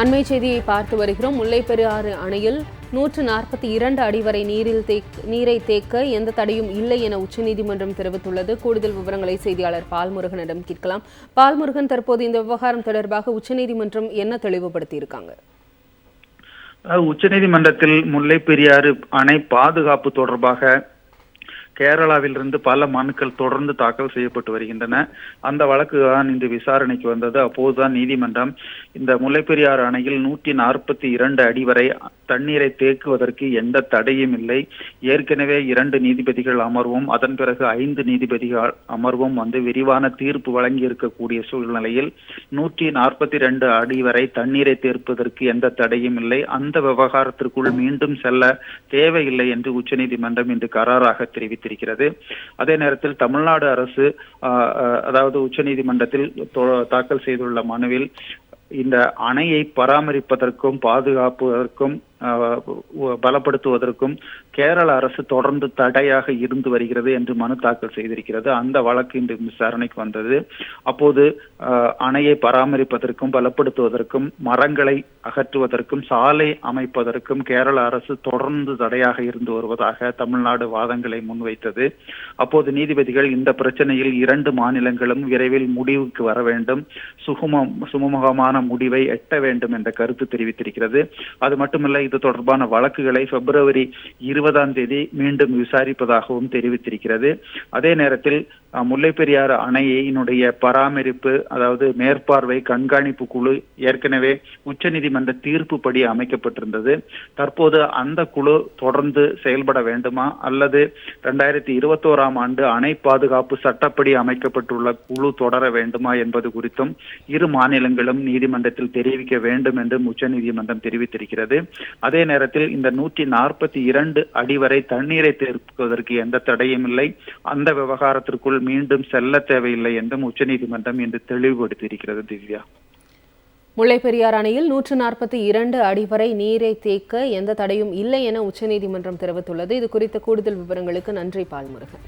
அண்மை செய்தியை பார்த்து வருகிறோம். முல்லைப் பெரியாறு அணையில் 142 அடி வரை நீரை தேக்க எந்த தடையும் இல்லை என உச்சநீதிமன்றம் தெரிவித்துள்ளது. கூடுதல் விவரங்களை செய்தியாளர் பால்முருகனிடம் கேட்கலாம். பால்முருகன், தற்போது இந்த விவகாரம் தொடர்பாக உச்சநீதிமன்றம் என்ன தெளிவுபடுத்தியிருக்காங்க? உச்சநீதிமன்றத்தில் முல்லைப் பெரியாறு அணை பாதுகாப்பு தொடர்பாக கேரளாவிலிருந்து பல மனுக்கள் தொடர்ந்து தாக்கல் செய்யப்பட்டு வருகின்றன. அந்த வழக்கு தான் இன்று விசாரணைக்கு வந்தது. அப்போதுதான் நீதிமன்றம் இந்த முல்லைப் பெரியாறு அணையில் 142 அடி வரை தண்ணீரை தேக்குவதற்கு எந்த தடையும் இல்லை. ஏற்கனவே 2 நீதிபதிகள் அமர்வும் அதன் பிறகு 5 நீதிபதிகள் அமர்வும் விரிவான தீர்ப்பு வழங்கி இருக்கக்கூடிய சூழ்நிலையில் 142 அடி வரை தண்ணீரை தேர்ப்பதற்கு எந்த தடையும் இல்லை. அந்த விவகாரத்திற்குள் மீண்டும் செல்ல தேவையில்லை என்று உச்சநீதிமன்றம் இன்று கராராக தெரிவித்திருக்கிறது. அதே நேரத்தில் தமிழ்நாடு அரசு அதாவது உச்சநீதிமன்றத்தில் தாக்கல் செய்துள்ள மனுவில் இந்த அணையை பராமரிப்பதற்கும் பாதுகாப்பதற்கும் பலப்படுத்துவதற்கும் கேரள அரசு தொடர்ந்து தடையாக இருந்து வருகிறது என்று மனு தாக்கல் செய்திருக்கிறது. அந்த வழக்கு இன்று விசாரணைக்கு வந்தது. அப்போது அணையை பராமரிப்பதற்கும் பலப்படுத்துவதற்கும் மரங்களை அகற்றுவதற்கும் சாலை அமைப்பதற்கும் கேரள அரசு தொடர்ந்து தடையாக இருந்து வருவதாக தமிழ்நாடு வாதங்களை முன்வைத்தது. அப்போது நீதிபதிகள் இந்த பிரச்சனையில் 2 மாநிலங்களும் விரைவில் முடிவுக்கு வர வேண்டும், சுமூகமான முடிவை எட்ட வேண்டும் என்ற கருத்து தெரிவித்திருக்கிறது. அது மட்டுமல்ல, இது தொடர்பான வழக்குகளை பிப்ரவரி 20ஆம் தேதி மீண்டும் விசாரிப்பதாகவும் தெரிவித்திருக்கிறது. அதே நேரத்தில் முல்லைப் பெரியாறு அணையினுடைய பராமரிப்பு அதாவது மேற்பார்வை கண்காணிப்பு குழு ஏற்கனவே உச்சநீதிமன்ற தீர்ப்புப்படி அமைக்கப்பட்டிருந்தது. தற்போது அந்த குழு தொடர்ந்து செயல்பட வேண்டுமா அல்லது 2021ஆம் ஆண்டு அணை பாதுகாப்பு சட்டப்படி அமைக்கப்பட்டுள்ள குழு தொடர வேண்டுமா என்பது குறித்தும் 2 மாநிலங்களும் நீதிமன்றத்தில் தெரிவிக்க வேண்டும் என்று உச்சநீதிமன்றம் தெரிவித்திருக்கிறது. அதே நேரத்தில் இந்த 142 அடி வரை தண்ணீரை தேக்குவதற்கு எந்த தடையும் இல்லை, அந்த விவகாரத்திற்குள் மீண்டும் செல்ல தேவையில்லை என்றும் உச்சநீதிமன்றம் இன்று தெளிவுபடுத்தியிருக்கிறது. திவ்யா, முல்லைப் பெரியாறு அணையில் 142 அடி வரை நீரை தேக்க எந்த தடையும் இல்லை என உச்சநீதிமன்றம் தெரிவித்துள்ளது. இது குறித்த கூடுதல் விவரங்களுக்கு நன்றி பால்முருகன்.